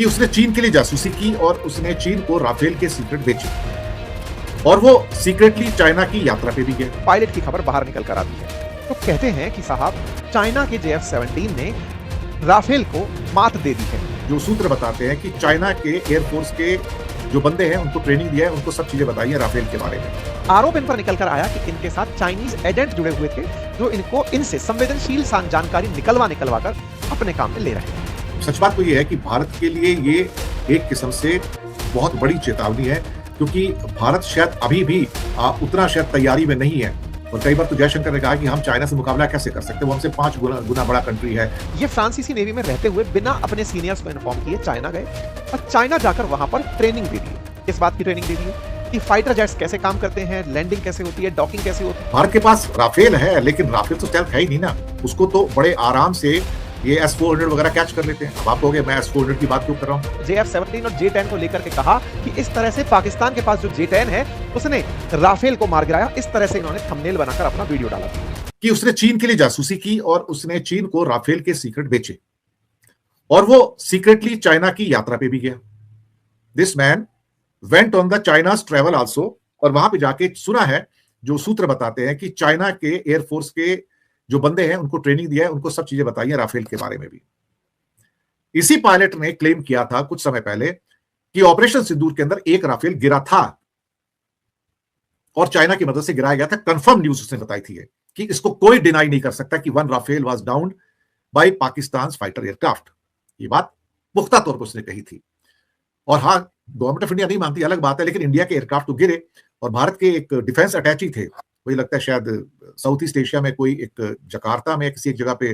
कि उसने चीन के लिए जासूसी की और उसने चीन को राफेल के सीक्रेट बेचे और वो सीक्रेटली चाइना की यात्रा पे भी गया। पायलट की खबर बाहर निकल कर आती है तो कहते हैं कि साहब चाइना के JF-17 ने राफेल को मात दे दी है। जो सूत्र बताते हैं कि चाइना के एयरफोर्स के जो बंदे हैं उनको ट्रेनिंग दिया है, उनको सब चीजें बताई है राफेल के बारे में। आरोप इन पर निकल कर आया कि इनके साथ चाइनीज एजेंट जुड़े हुए थे जो इनसे संवेदनशील जानकारी निकलवा कर अपने काम में ले रहे हैं। सच बात तो ये है कि भारत के लिए ये एक किस्म से बहुत बड़ी चेतावनी है, क्योंकि भारत शायद अभी भी उतना शायद तैयारी में नहीं है। और कई बार तो जयशंकर ने कहा कि हम चाइना से मुकाबला कैसे कर सकते हैं, वो हमसे 5 गुना बड़ा कंट्री है। ये फ्रांसीसी नेवी में रहते हुए बिना अपने सीनियर्स को इन्फॉर्म किए चाइना गए और चाइना जाकर वहां पर ट्रेनिंग दे दी। किस बात की ट्रेनिंग दे दी कि फाइटर जेट्स कैसे काम करते हैं, लैंडिंग कैसे होती है, डॉकिंग कैसे होती है। भारत के पास राफेल है, लेकिन राफेल तो स्टेल्थ है ही नहीं ना, उसको तो बड़े आराम से ये S-400 वगैरह कैच कर लेते हैं। अब आप कहोगे मैं S-400 की बात क्यों कर रहा हूँ। JF-17 और J-10 को लेकर के कहा कि इस तरह से पाकिस्तान के पास जो J-10 है उसने राफेल को मार गिराया। इस तरह से इन्होंने थंबनेल बनाकर अपना वीडियो डाला कि उसने चीन के लिए जासूसी की और उसने चीन को राफेल के सीक्रेट बेचे और वो सीक्रेटली चाइना की यात्रा पे भी गया। This man went on the China's travel also, और वहां पे जाके सुना है, जो सूत्र बताते हैं कि चाइना के एयरफोर्स के जो बंदे हैं उनको ट्रेनिंग दिया है, उनको सब चीजें बताई है राफेल के बारे में भी। इसी पायलट ने क्लेम किया था कुछ समय पहले कि ऑपरेशन सिंदूर के अंदर एक राफेल गिरा था और चाइना की मदद से गिराया गया था। कंफर्म न्यूज उसने बताई थी कि इसको कोई डिनाई नहीं कर सकता कि 1 Rafale was down by Pakistan fighter aircraft. ये बात पुख्ता तौर पर उसने कही थी। और हाँ, गवर्नमेंट ऑफ इंडिया नहीं मानती, अलग बात है, लेकिन इंडिया के एयरक्राफ्ट तो गिरे। और भारत के एक डिफेंस अटैची थे, मुझे लगता है शायद साउथ ईस्ट एशिया में कोई एक जकार्ता में किसी एक जगह पे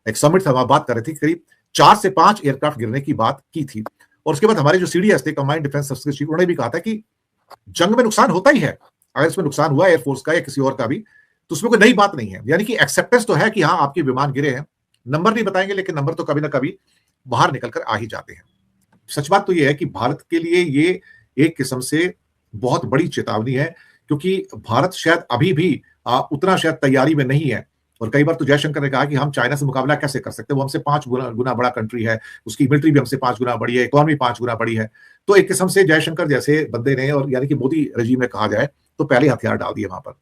एक समिट था, वहां बात कर रहे थे, करीब 4 से 5 एयरक्राफ्ट गिरने की बात की थी। और उसके बाद हमारे जो CDS थे, कंबाइंड डिफेंस सर्विसेज चीफ, उन्होंने भी कहा था कि जंग में नुकसान होता ही है, अगर इसमें नुकसान हुआ एयरफोर्स का या किसी और का भी, तो उसमें कोई नई बात नहीं है। यानी कि एक्सेप्टेंस तो है कि हाँ आपके विमान गिरे हैं, नंबर नहीं बताएंगे, लेकिन नंबर तो कभी ना कभी बाहर निकल कर आ ही जाते हैं। सच बात तो यह है कि भारत के लिए ये एक किस्म से बहुत बड़ी चेतावनी है, क्योंकि भारत शायद अभी भी उतना शायद तैयारी में नहीं है। और कई बार तो जयशंकर ने कहा कि हम चाइना से मुकाबला कैसे कर सकते हैं, वो हमसे 5 गुना बड़ा कंट्री है, उसकी मिलिट्री भी हमसे 5 गुना बड़ी है, इकोनॉमी 5 गुना बड़ी है। तो एक किस्म से जयशंकर जैसे बंदे ने, और यानी कि मोदी रजीम में कहा जाए, तो पहले हथियार डाल दिए वहां पर।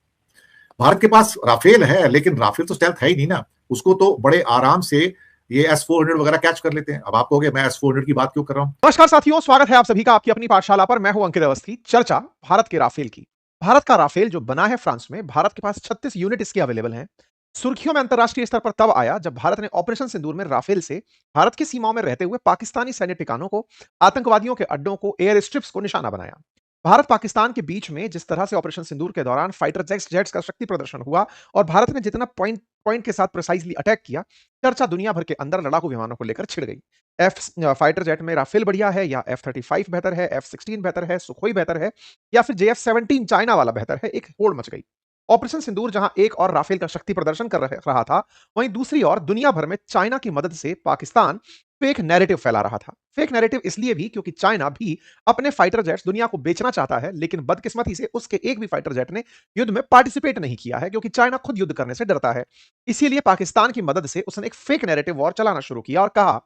भारत के पास राफेल है, लेकिन राफेल तो स्टेल्थ है ही नहीं ना, उसको तो बड़े आराम से ये S-400 वगैरह कैच कर लेते हैं। अब आप कहोगे मैं S-400 की बात क्यों कर रहा हूं। नमस्कार साथियों, स्वागत है आप सभी का आपकी अपनी पाठशाला पर। मैं हूं अंकित अवस्थी। चर्चा भारत के राफेल की। भारत का राफेल जो बना है फ्रांस में, भारत के पास 36 यूनिट इसके अवेलेबल हैं। सुर्खियों में अंतरराष्ट्रीय स्तर पर तब आया जब भारत ने ऑपरेशन सिंदूर में राफेल से भारत की सीमाओं में रहते हुए पाकिस्तानी सैन्य ठिकानों को, आतंकवादियों के अड्डों को, एयर स्ट्रिप्स को निशाना बनाया। भारत पाकिस्तान के बीच में जिस तरह से ऑपरेशन सिंदूर के दौरान फाइटर जेट्स का शक्ति प्रदर्शन हुआ और भारत ने जितना पॉइंट पॉइंट के साथ प्रिसाइजली अटैक किया, चर्चा दुनिया भर के अंदर लड़ाकू विमानों को लेकर छिड़ गई। एफ फाइटर जेट में राफेल बढ़िया है या F-35 बेहतर है, F-16 बेहतर है, सुखोई बेहतर है या फिर JF-17 चाइना वाला बेहतर है, एक होड़ मच गई। ऑपरेशन सिंदूर जहां एक और राफेल का शक्ति प्रदर्शन कर रहा था, वहीं दूसरी ओर दुनिया भर में चाइना की मदद से पाकिस्तान फेक नैरेटिव फैला रहा था। फेक नैरेटिव इसलिए भी क्योंकि चाइना भी अपने फाइटर जेट्स दुनिया को बेचना चाहता है, लेकिन बदकिस्मती से उसके एक भी फाइटर जेट ने युद्ध में पार्टिसिपेट नहीं किया है, क्योंकि चाइना खुद युद्ध करने से डरता है। इसीलिए पाकिस्तान की मदद से उसने एक फेक नैरेटिव वॉर चलाना शुरू किया और कहा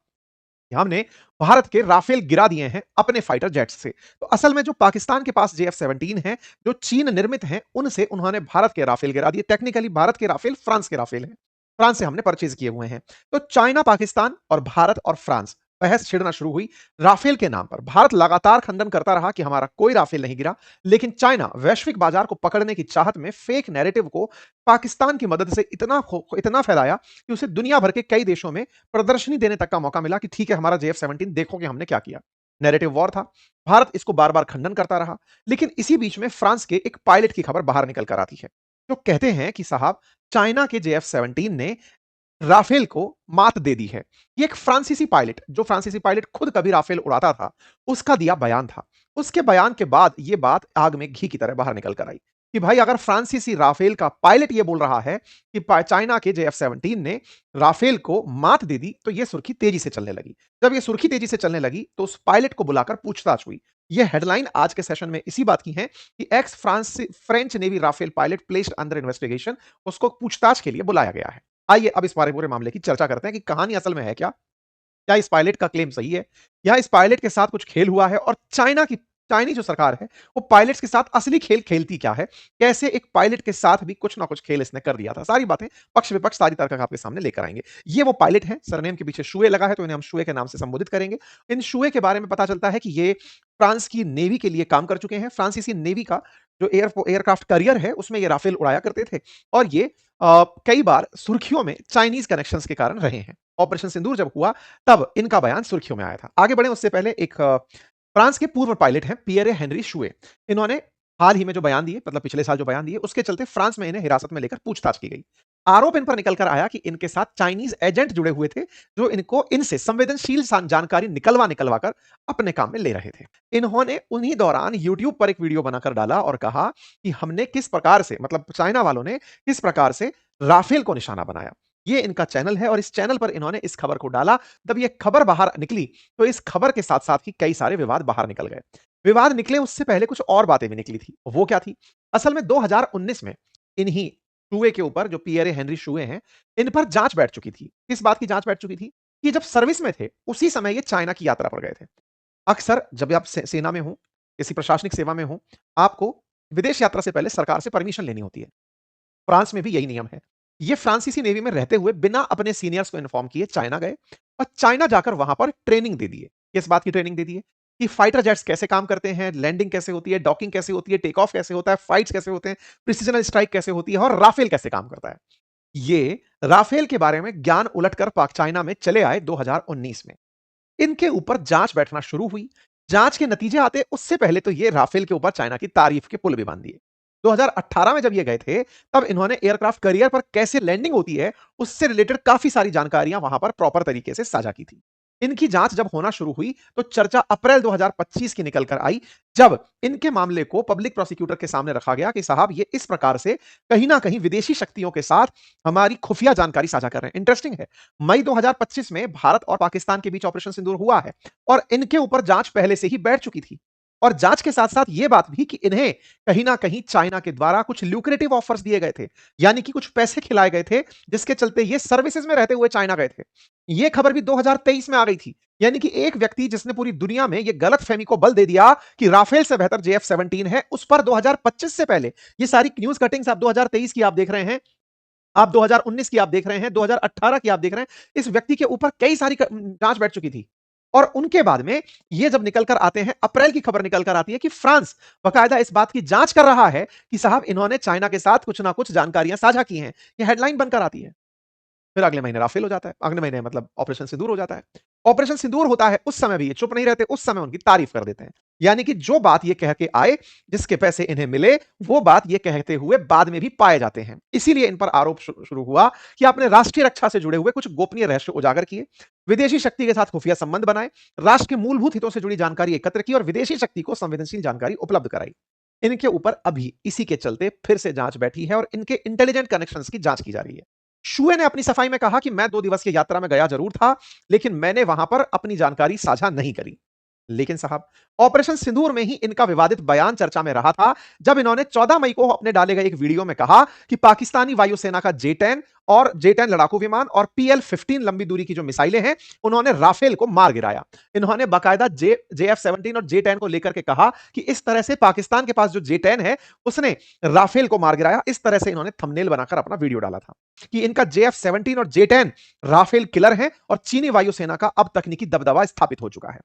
कि हमने भारत के राफेल गिरा दिए हैं अपने फाइटर जेट्स से। तो असल में जो पाकिस्तान के पास JF-17 है, जो चीन निर्मित हैं, उनसे उन्होंने भारत के राफेल गिरा दिए। टेक्निकली भारत के राफेल फ्रांस के राफेल हैं, फ्रांस से हमने परचेज किए हुए हैं। तो चाइना, पाकिस्तान और भारत और फ्रांस बहस छिड़ना शुरू हुई राफेल के नाम पर। भारत लगातार खंडन करता रहा कि हमारा कोई राफेल नहीं गिरा, लेकिन चाइना वैश्विक बाजार को पकड़ने की चाहत में फेक नैरेटिव को पाकिस्तान की मदद से इतना फैलाया कि उसे दुनिया भर के कई देशों में प्रदर्शनी देने तक का मौका मिला कि ठीक है, हमारा JF-17 देखो कि हमने क्या किया। नैरेटिव वॉर था। भारत इसको बार बार खंडन करता रहा, लेकिन इसी बीच में फ्रांस के एक पायलट की खबर बाहर निकल कर आती है जो कहते हैं कि साहब चाइना के JF-17 ने राफेल को मात दे दी है। ये एक फ्रांसीसी पायलट खुद कभी राफेल उड़ाता था, उसका दिया बयान था। उसके बयान के बाद ये बात आग में घी की तरह बाहर निकल कर आई कि भाई अगर फ्रांसीसी राफेल का पायलट ये बोल रहा है कि चाइना के JF-17 ने राफेल को मात दे दी, तो ये सुर्खी तेजी से चलने लगी। जब ये सुर्खी तेजी से चलने लगी तो उस पायलट को बुलाकर पूछताछ हुई। ये हेडलाइन आज के सेशन में इसी बात की है कि ex French navy Rafale pilot placed under investigation, उसको पूछताछ के लिए बुलाया गया है। आइए अब इस पूरे मामले की चर्चा करते हैं कि कहानी असल में है क्या। क्या इस पायलट का क्लेम सही है, या इस पायलट के साथ कुछ खेल हुआ है, और चाइनीज जो सरकार है वो पायलट्स के साथ असली खेल खेलती क्या है, कैसे एक पायलट के साथ भी कुछ ना कुछ खेल इसने कर दिया था। सारी बातें पक्ष विपक्ष सारी तर्क आपके सामने लेकर आएंगे। ये वो पायलट है, सरनेम के पीछे शुए लगा है तो इन्हें हम शुए के नाम से संबोधित करेंगे। इन शुए के बारे में पता चलता है कि ये फ्रांस की नेवी के लिए काम कर चुके हैं। फ्रांसीसी नेवी का जो एयरक्राफ्ट कैरियर है उसमें ये राफेल उड़ाया करते थे, और ये कई बार सुर्खियों में चाइनीज कनेक्शंस के कारण रहे हैं। ऑपरेशन सिंदूर जब हुआ तब इनका बयान सुर्खियों में आया था। आगे बढ़े उससे पहले एक फ्रांस के पूर्व पायलट हैं पियरे हेनरी शुए। इन्होंने हाल ही में जो बयान दिए, मतलब पिछले साल जो बयान दिए, उसके चलते फ्रांस में इन्हें हिरासत में लेकर पूछताछ की गई। आरोप इन पर निकलकर आया कि इनके साथ चाइनीज एजेंट जुड़े हुए थे जो इनसे संवेदनशील जानकारी निकलवा निकलवा कर अपने काम में ले रहे थे। इन्होंने उन्हीं दौरान यूट्यूब पर एक वीडियो बनाकर डाला और कहा कि हमने किस प्रकार से, मतलब चाइना वालों ने किस प्रकार से राफेल को निशाना बनाया। ये इनका चैनल है और इस चैनल पर इन्होंने इस खबर को डाला। जब ये खबर बाहर निकली तो इस खबर के साथ साथ ही कई सारे विवाद बाहर निकल गए। विवाद निकले उससे पहले कुछ और बातें भी निकली थी। वो क्या थी? असल में 2019 में इन्हीं शुए के ऊपर, जो पियरे हेनरी शुए हैं, इन पर जांच बैठ चुकी थी। किस बात की जांच बैठ चुकी थी? कि जब सर्विस में थे उसी समय ये चाइना की यात्रा पर गए थे। अक्सर जब आप सेना में हो, किसी प्रशासनिक सेवा में हो, आपको विदेश यात्रा से पहले सरकार से परमिशन लेनी होती है। फ्रांस में भी यही नियम है। ये फ्रांसीसी नेवी में रहते हुए बिना अपने सीनियर्स को इन्फॉर्म किए चाइना गए और चाइना जाकर वहां पर ट्रेनिंग दे दिए। किस बात की ट्रेनिंग दे दिए? कि फाइटर जेट्स कैसे काम करते हैं, लैंडिंग कैसे होती है, डॉकिंग कैसे होती है, टेक ऑफ कैसे होता है, फाइट्स कैसे होते हैं, प्रिसिजनल स्ट्राइक कैसे होती है, और राफेल कैसे काम करता है। ये राफेल के बारे में ज्ञान उलटकर पाक चाइना में चले आए 2019 में। इनके ऊपर जांच बैठना शुरू हुई। जांच के नतीजे आते उससे पहले तो ये राफेल के ऊपर चाइना की तारीफ के पुल भी बांध दिए। 2018 में जब ये गए थे तब इन्होंने एयरक्राफ्ट कैरियर पर कैसे लैंडिंग होती है उससे रिलेटेड काफी सारी जानकारियां वहां पर प्रॉपर तरीके से साझा की थी। इनकी जांच जब होना शुरू हुई तो चर्चा अप्रैल 2025 की निकल कर आई, जब इनके मामले को पब्लिक प्रोसिक्यूटर के सामने रखा गया कि साहब ये इस प्रकार से कहीं ना कहीं विदेशी शक्तियों के साथ हमारी खुफिया जानकारी साझा कर रहे हैं। इंटरेस्टिंग है, मई 2025 में भारत और पाकिस्तान के बीच ऑपरेशन सिंदूर हुआ है और इनके ऊपर जांच पहले से ही बैठ चुकी थी। और जांच के साथ साथ यह बात भी कि इन्हें कहीं ना कहीं चाइना के द्वारा कुछ ल्यूक्रेटिव ऑफर्स दिए गए थे, यानी कि कुछ पैसे खिलाए गए थे, जिसके चलते ये सर्विसेज में रहते हुए चाइना गए थे। यह खबर भी 2023 में आ गई थी। यानी कि एक व्यक्ति जिसने पूरी दुनिया में यह गलत फहमी को बल दे दिया कि राफेल से बेहतर JF-17 है, उस पर 2025 से पहले ये सारी न्यूज कटिंग्स आप 2023 की आप देख रहे हैं, आप 2019 की आप देख रहे हैं, 2018 की आप देख रहे हैं। इस व्यक्ति के ऊपर कई सारी जांच बैठ चुकी थी। और उनके बाद में ये जब निकल कर आते हैं, अप्रैल की खबर निकल कर आती है कि फ्रांस बाकायदा इस बात की जांच कर रहा है कि साहब इन्होंने चाइना के साथ कुछ ना कुछ जानकारियां साझा की हैं। ये हेडलाइन बनकर आती है। फिर अगले महीने राफेल हो जाता है, अगले महीने मतलब ऑपरेशन सिंदूर हो जाता है। ऑपरेशन सिंदूर होता है, उस समय भी ये चुप नहीं रहते, उस समय उनकी तारीफ कर देते हैं। यानी कि जो बात ये कह के आए, जिसके पैसे इन्हें मिले, वो बात ये कहते हुए बाद में भी पाए जाते हैं। इसीलिए इन पर आरोप शुरू हुआ कि आपने राष्ट्रीय रक्षा से जुड़े हुए कुछ गोपनीय रहस्य उजागर किए, विदेशी शक्ति के साथ खुफिया संबंध बनाए, राष्ट्र के मूलभूत हितों से जुड़ी जानकारी एकत्र की और विदेशी शक्ति को संवेदनशील जानकारी उपलब्ध कराई। इनके ऊपर अभी इसी के चलते फिर से जांच बैठी है और इनके इंटेलिजेंट कनेक्शंस की जांच की जा रही है। शुए ने अपनी सफाई में कहा कि मैं 2 दिवसीय यात्रा में गया जरूर था, लेकिन मैंने वहां पर अपनी जानकारी साझा नहीं करी। लेकिन साहब, ऑपरेशन सिंदूर में ही इनका विवादित बयान चर्चा में रहा था, जब इन्होंने 14 मई को अपने डाले गए एक वीडियो में कहा कि पाकिस्तानी वायुसेना का J-10 और J-10 लड़ाकू विमान और PL-15 लंबी दूरी की जो मिसाइलें हैं, उन्होंने राफेल को मार गिराया। इन्होंने बाकायदा JF-17 और J-10 को लेकर के कहा कि इस तरह से पाकिस्तान के पास जो J-10 है, उसने राफेल को मार गिराया। इस तरह से इन्होंने थंबनेल बनाकर अपना वीडियो डाला था कि इनका JF-17 और J-10 राफेल किलर है और चीनी वायुसेना का अब तकनीकी दबदबा स्थापित हो चुका है।